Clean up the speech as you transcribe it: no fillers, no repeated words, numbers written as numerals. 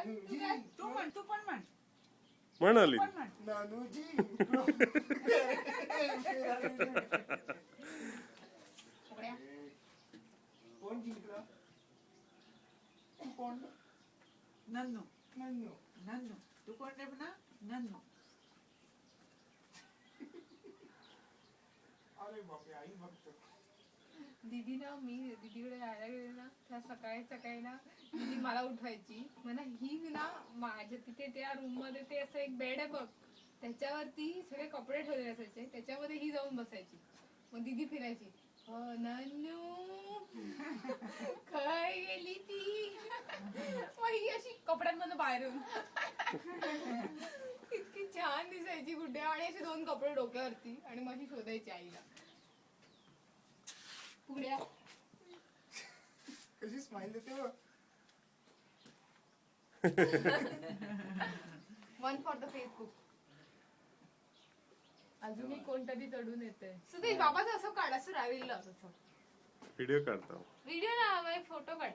तू पण म्हण म्हणाली नानूजी कोण जिंकलं कोण नन्नू नन्नू नन्नू तू कोण रे ना नन्नू अरे बापरे आई बघतो दीदी ना मी दीदीकडे राहायला गेले ना त्या सकाळी सकाळी ना दीदी मला उठवायची म्हणा ही ना माझ्या तिथे त्या रूम मध्ये ते असं एक बेड आहे बघ त्याच्यावरती सगळे कपडे ठेवले असायचे त्याच्यामध्ये ही जाऊन बसायची मग दीदी फिरायची नन्नू काय गेली ती मग ही अशी कपड्यांमधून बाहेर येऊन इतकी छान दिसायची कुठे आणि असे 2 कपडे डोक्यावरती आणि मग अशी शोधायची आईला पुढ्या कशी स्माइल देते बघ 1 फॉर द फेसबुक अजूनही कोणतरी चढून येते सुदेश बाबाचं असं काढ असं राहिलं असं व्हिडिओ काढता व्हिडिओ ना फोटो काढ